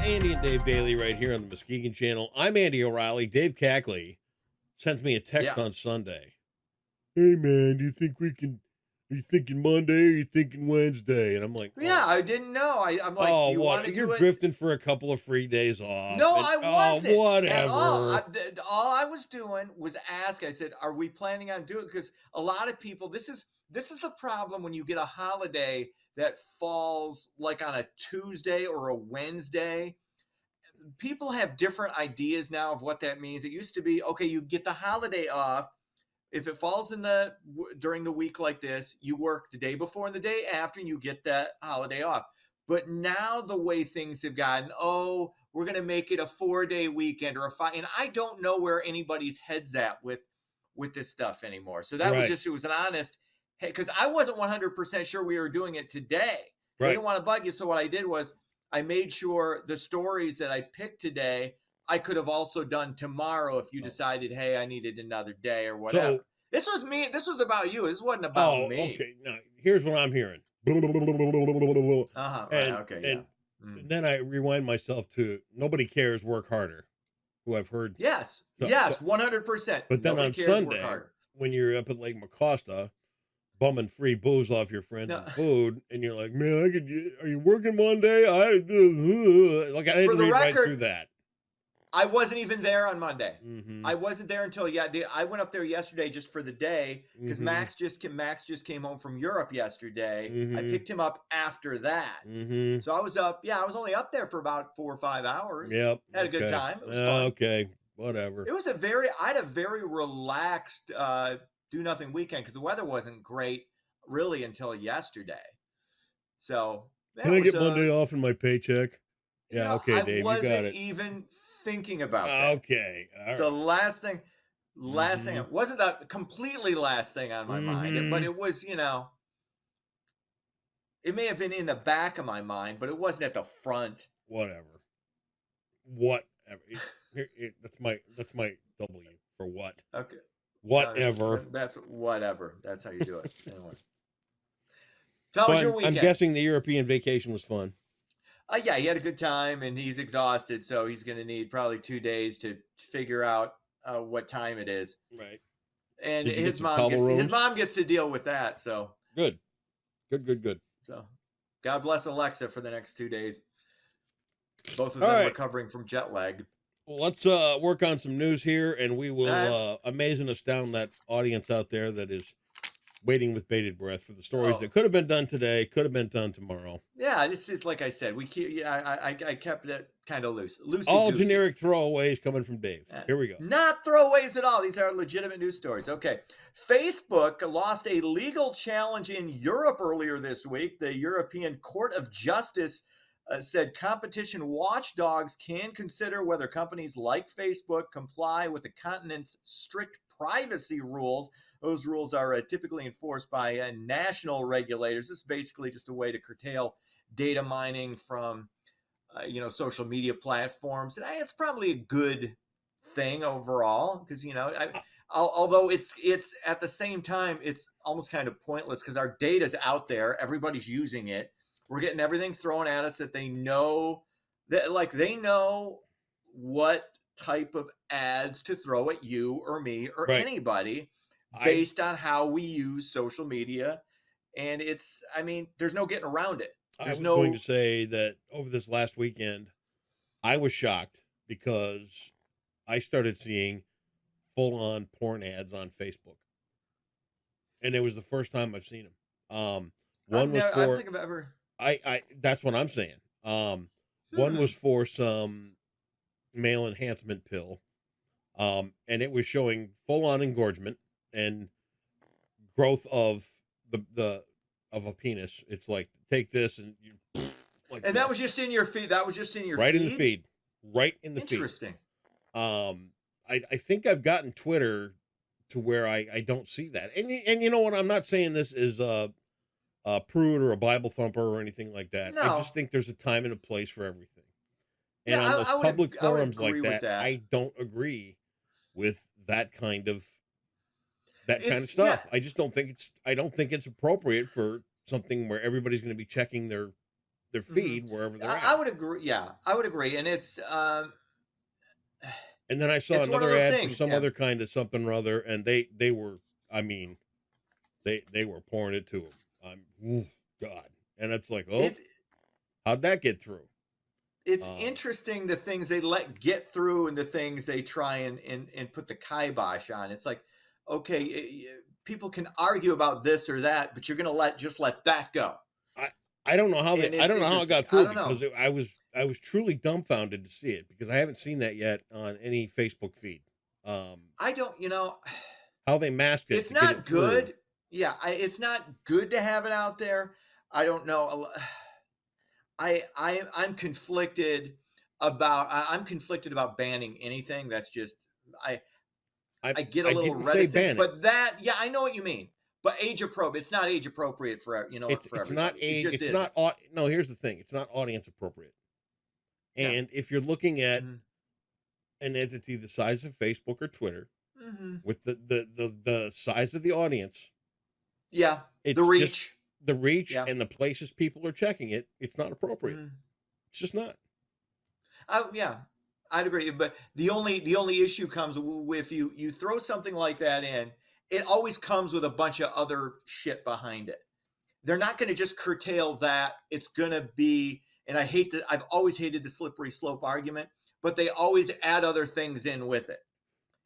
Andy and Dave Daily right here on the Muskegon Channel. I'm Andy O'Reilly. Dave Cackley sends me a text on Sunday. Hey, man, do you think we can, are you thinking Monday or are you thinking Wednesday? And I'm like, Yeah, I didn't know. I'm like, do you want to do You're it? drifting for a couple of free days off. No, And, I wasn't at all. whatever. All I was doing was ask. I said, "Are we planning on doing?" Because a lot of people, this is the problem when you get a holiday that falls like on a Tuesday or a Wednesday. People have different ideas now of what that means. It used to be, okay, you get the holiday off. If it falls in during the week like this, you work the day before and the day after, and you get that holiday off. But now the way things have gotten, we're going to make it a 4-day weekend or a 5, and I don't know where anybody's heads at with this stuff anymore. So that was Right. just, it was an honest, hey, because I wasn't 100% sure we were doing it today. I Right. didn't want to bug you. So what I did was I made sure the stories that I picked today, I could have also done tomorrow if you decided, hey, I needed another day or whatever. So, this was me. This was about you. This wasn't about me. okay. Now, here's what I'm hearing. Right. And, Okay. and Yeah. then I rewind myself to Nobody Cares, Work Harder, who I've heard. Yes. So, 100%. But then Nobody on cares, work Sunday, harder. when you're up at Lake McCosta, bumming free booze off your friends No. and food, and you're like, man, are you working Monday? I didn't For the read right record, through that. I wasn't even there on Monday. Mm-hmm. I wasn't there until I went up there yesterday just for the day because Mm-hmm. Max just came home from Europe yesterday. Mm-hmm. I picked him up after that. Mm-hmm. So I was up. Yeah, I was only up there for about 4 or 5 hours. Yep. Had a good time. It was fun. Okay. Whatever. It was I had a very relaxed do nothing weekend because the weather wasn't great really until yesterday. So Can I get Monday off in my paycheck? Yeah. Okay, Dave, you got it. I wasn't even thinking about that. Okay. All right. So last thing, it wasn't the completely last thing on my mind, but it was, it may have been in the back of my mind, but it wasn't at the front. Whatever. That's my W for what. Okay. Whatever. That's whatever. That's how you do it. Anyway. So how was your weekend? I'm guessing the European vacation was fun. Yeah, he had a good time and he's exhausted, so he's going to need probably 2 days to figure out what time it is. Right. And his mom gets to deal with that. So good. So God bless Alexa for the next 2 days. Both of them recovering from jet lag. Well, let's work on some news here, and we will amaze and astound that audience out there that is waiting with bated breath for the stories that could have been done today, could have been done tomorrow. Yeah, this is like I said. We keep. Yeah, I kept it kind of loose. All generic throwaways coming from Dave. Here we go. Not throwaways at all. These are legitimate news stories. Okay, Facebook lost a legal challenge in Europe earlier this week. The European Court of Justice said competition watchdogs can consider whether companies like Facebook comply with the continent's strict privacy rules. Those rules are typically enforced by national regulators. This is basically just a way to curtail data mining from, social media platforms. And it's probably a good thing overall because, although it's at the same time, it's almost kind of pointless because our data's out there. Everybody's using it. We're getting everything thrown at us that they know they know what type of ads to throw at you or me or anybody based on how we use social media. And there's no getting around it. I was going to say that over this last weekend, I was shocked because I started seeing full-on porn ads on Facebook. And it was the first time I've seen them. One was for... I don't think I've ever... that's what I'm saying. One was for some male enhancement pill. And it was showing full-on engorgement and growth of of a penis. It's like, take this and you like, and that was just in your feed. That was just in your right feed? In the feed. Right in the Interesting. Feed. I think I've gotten Twitter to where I don't see that. And you know what? I'm not saying this is a prude or a Bible thumper or anything like that. No. I just think there's a time and a place for everything. And yeah, on those public forums like that, I don't agree with that kind of stuff. Yeah. I don't think it's appropriate for something where everybody's going to be checking their their feed wherever they're I at. would agree. Yeah, I would agree. And And then I saw it's one of another those ad for things. some Yeah. other kind of something or other, and they were, I mean, they were pouring it to them. Ooh, God, and it's like, oh, It how'd that get through? it's interesting the things they let get through and the things they try and put the kibosh on. It's like, okay, people can argue about this or that, but you're going to just let that go. I I don't know how And I it's don't know how it interesting. got I through don't know. because I was truly dumbfounded to see it because I haven't seen that yet on any Facebook feed. I don't, How they masked it it's to get it not through. good. Yeah, it's not good to have it out there. I don't know. I'm conflicted I'm conflicted about banning anything. That's just I I I get a I little didn't say reticent, ban it. but yeah, I know what you mean. But age appropriate, it's not age appropriate for It's not everybody. It age. just It's isn't. not. No, here's the thing. It's not audience appropriate. Yeah. And if you're looking at Mhm. an entity the size of Facebook or Twitter Mhm. with the size of the audience, Yeah. The it's just reach. the reach Yeah. and the places people are checking it. It's not appropriate. Mhm. It's just not. Yeah, I'd agree. But the only issue comes if you throw something like that in. It always comes with a bunch of other shit behind it. They're not going to just curtail that. It's going to be, and I've always hated the slippery slope argument, but they always add other things in with it.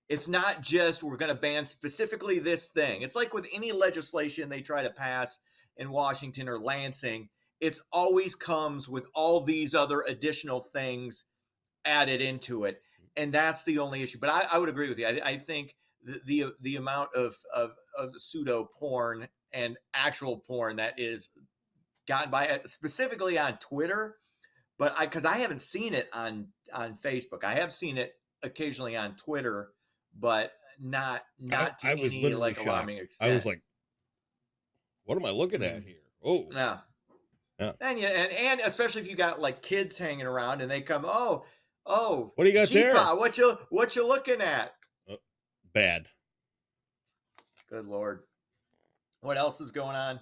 It's not just we're going to ban specifically this thing. It's like with any legislation they try to pass in Washington or Lansing, it's always comes with all these other additional things added into it, and that's the only issue. But I would agree with you. I think the amount of pseudo porn and actual porn that is gotten by specifically on Twitter, but because I haven't seen it on Facebook, I have seen it occasionally on Twitter, but not to I was any literally like alarming shocked. I was extent. like, what am I looking at Mhm. here? Oh, Yeah. yeah. And especially if you got like kids hanging around and they come, oh, What do you got there? GPA, what you looking at? Uh, Bad. Good Lord. What else is going on?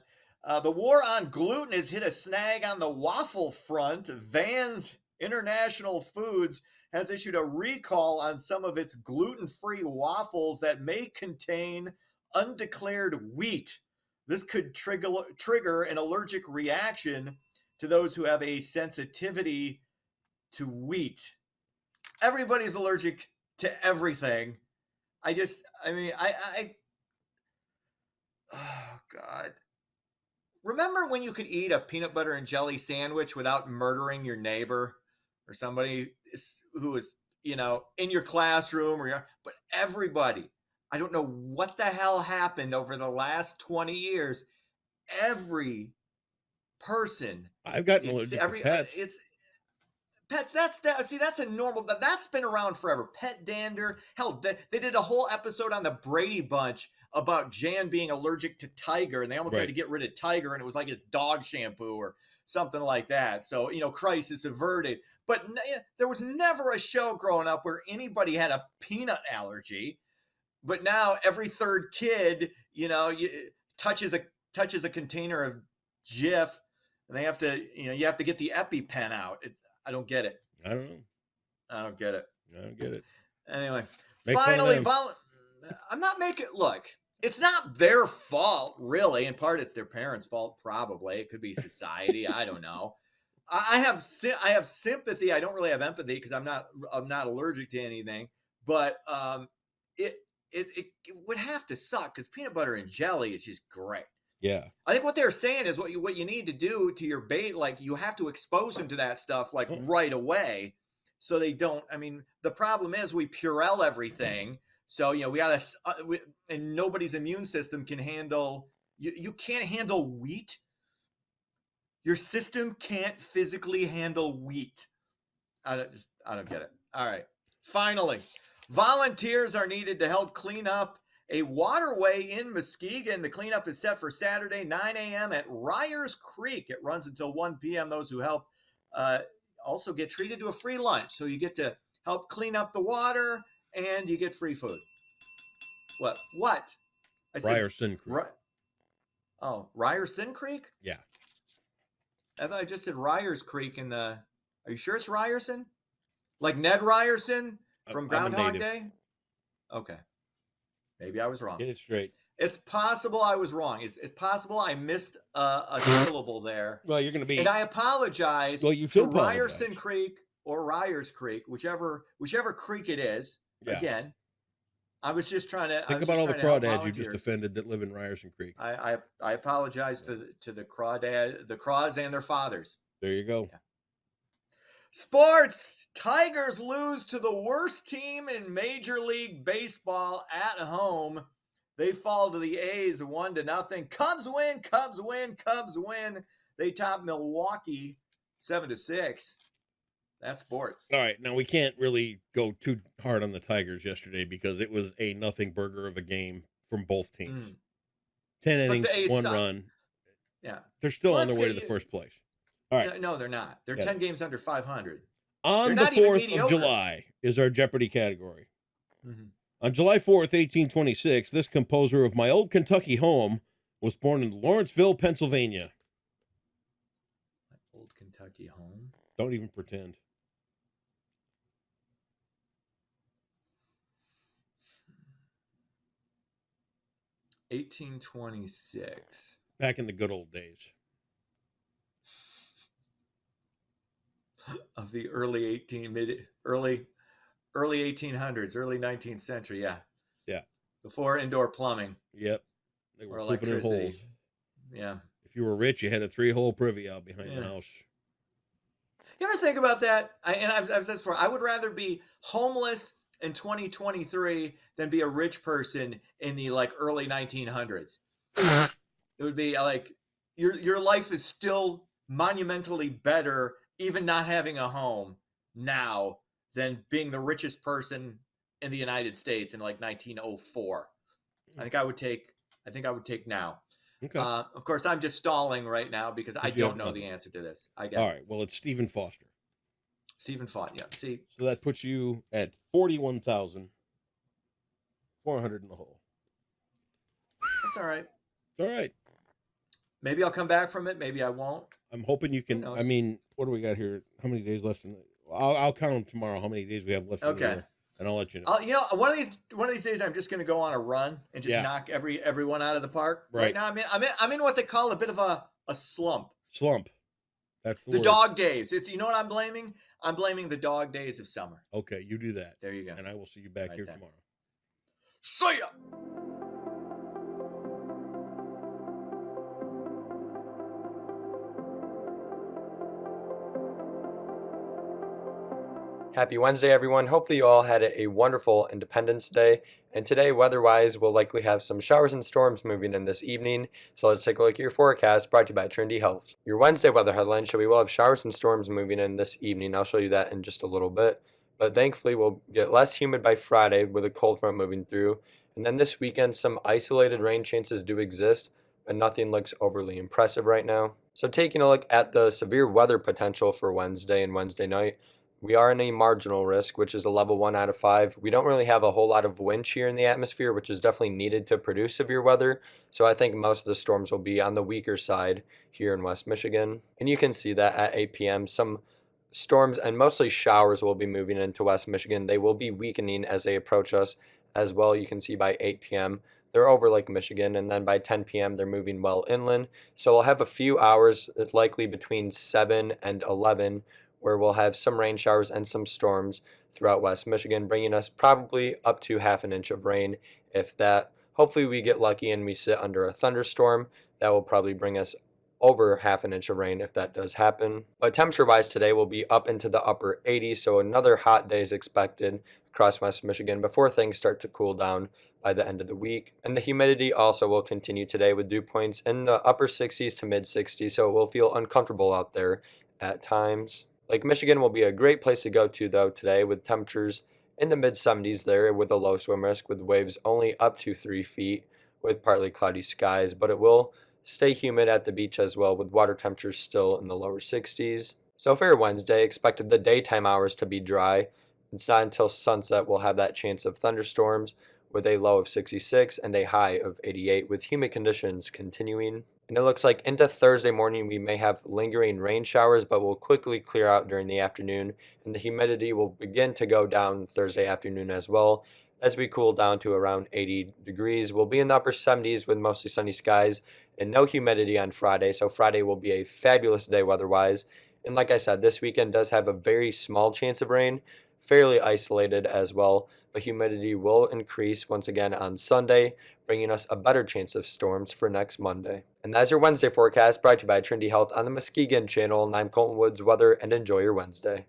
The war on gluten has hit a snag on the waffle front. Vans International Foods has issued a recall on some of its gluten-free waffles that may contain undeclared wheat. This could trigger an allergic reaction to those who have a sensitivity to wheat. Everybody's allergic to everything. I mean, oh God. Remember when you could eat a peanut butter and jelly sandwich without murdering your neighbor or somebody who was, in your classroom but everybody, I don't know what the hell happened over the last 20 years. Every person, I've gotten allergic to pets. it's pets. That's a normal, that's been around forever. Pet dander. Hell, they did a whole episode on the Brady Bunch about Jan being allergic to Tiger, and they almost had Right. to get rid of Tiger, and it was like his dog shampoo or something like that. So, crisis averted. But there was never a show growing up where anybody had a peanut allergy. But now every third kid, touches a container of Jif, and they have to, you have to get the EpiPen out. I don't get it. I don't know. I don't get it. I don't get it. Anyway, Make fun of finally, them. I'm not making. Look, it's not their fault, really. In part, it's their parents' fault. Probably, it could be society. I don't know. I have sympathy. I don't really have empathy because I'm not allergic to anything. But it it would have to suck because peanut butter and jelly is just great. Yeah. I think what they're saying is what you need to do to your bait, like you have to expose them to that stuff like Oh, right away, so they don't. I mean, the problem is we Purell everything, so we got to, and nobody's immune system can handle. You can't handle wheat. Your system can't physically handle wheat. I don't get it. All right. Finally, volunteers are needed to help clean up a waterway in Muskegon. The cleanup is set for Saturday, 9 a.m. at Ryers Creek. It runs until 1 p.m. Those who help uh, also get treated to a free lunch. So you get to help clean up the water and you get free food. What? I said, Ryerson Creek. Oh, Ryerson Creek? Yeah. I thought I just said Ryers Creek in the. Are you sure it's Ryerson? Like Ned Ryerson from I'm a Groundhog native. Day? Okay. Maybe I was wrong. Get it straight. It's possible I was wrong. It's possible I missed a syllable there. Well, you're going to be. And I apologize Well, you to should apologize. Ryerson Creek or Ryers Creek, whichever creek it is. Yeah. Again, I was just trying to Think about all the crawdads you just offended that live in Ryerson Creek. I apologize to the craws and their fathers. There you go. Yeah. Sports. Tigers lose to the worst team in Major League Baseball at home. They fall to the A's 1-0. Cubs win. Cubs win. Cubs win. They top Milwaukee 7-6. That's sports. All right. Now, we can't really go too hard on the Tigers yesterday because it was a nothing burger of a game from both teams. 10 innings, 1 run. Yeah. They're still on their way to the first place. All right. No, they're not. They're 10 games under 500. On the 4th of July is our Jeopardy category. Mm-hmm. On July 4th, 1826, this composer of My Old Kentucky Home was born in Lawrenceville, Pennsylvania. My Old Kentucky Home? Don't even pretend. $1826. Back in the good old days. Of the early 1800s, early 19th century, yeah. Yeah. Before indoor plumbing. Yep. They were or pooping in electricity. holes. Yeah. If you were rich, you had a 3-hole privy out behind the house. You ever think about that? I've said this before. I would rather be homeless in 2023 than be a rich person in the early 1900s. It would be like your life is still monumentally better, even not having a home now, than being the richest person in the United States in 1904. I think I would take now. Okay. Of course, I'm just stalling right now because I don't know the answer to this. All right. Well, it's Stephen Foster. Stephen Foster, yeah. See, so that puts you at 41,400 in the hole. That's all right. All right. Maybe I'll come back from it. Maybe I won't. I'm hoping you can. I mean, what do we got here? How many days left? I'll count tomorrow how many days we have left. Okay. In the year, and I'll let you know. One of these days, I'm just going to go on a run and just knock everyone out of the park. Right now, I'm in what they call a bit of a slump. Slump. That's the word. Dog days. It's what I'm blaming. I'm blaming the dog days of summer. Okay, you do that. There you go. And I will see you back here tomorrow. See ya. Happy Wednesday, everyone. Hopefully you all had a wonderful Independence Day. And today, weather-wise, we'll likely have some showers and storms moving in this evening. So let's take a look at your forecast brought to you by Trinity Health. Your Wednesday weather headline show we will have showers and storms moving in this evening. I'll show you that in just a little bit. But thankfully, we'll get less humid by Friday with a cold front moving through. And then this weekend, some isolated rain chances do exist, but nothing looks overly impressive right now. So taking a look at the severe weather potential for Wednesday and Wednesday night, we are in a marginal risk, which is a level 1 out of 5. We don't really have a whole lot of wind shear in the atmosphere, which is definitely needed to produce severe weather. So I think most of the storms will be on the weaker side here in West Michigan. And you can see that at 8 p.m. some storms and mostly showers will be moving into West Michigan. They will be weakening as they approach us as well. You can see by 8 p.m. they're over Lake Michigan, and then by 10 p.m. they're moving well inland. So we'll have a few hours, likely between 7 and 11, where we'll have some rain showers and some storms throughout West Michigan, bringing us probably up to half an inch of rain, if that. Hopefully we get lucky and we sit under a thunderstorm. That will probably bring us over half an inch of rain if that does happen. But temperature-wise today will be up into the upper 80s, so another hot day is expected across West Michigan before things start to cool down by the end of the week. And the humidity also will continue today with dew points in the upper 60s to mid 60s, so it will feel uncomfortable out there at times. Lake Michigan will be a great place to go to, though, today, with temperatures in the mid-70s there with a low swim risk, with waves only up to 3 feet with partly cloudy skies, but it will stay humid at the beach as well, with water temperatures still in the lower 60s. So for Wednesday, expected the daytime hours to be dry. It's not until sunset we'll have that chance of thunderstorms, with a low of 66 and a high of 88, with humid conditions continuing. And it looks like into Thursday morning we may have lingering rain showers, but will quickly clear out during the afternoon, and the humidity will begin to go down Thursday afternoon as well, as we cool down to around 80 degrees. We'll be in the upper 70s with mostly sunny skies and no humidity on Friday, so Friday will be a fabulous day weather-wise. And like I said, this weekend does have a very small chance of rain, fairly isolated as well, but humidity will increase once again on Sunday, bringing us a better chance of storms for next Monday. And that's your Wednesday forecast, brought to you by Trinity Health on the Muskegon channel. And I'm Colton Woods Weather, and enjoy your Wednesday.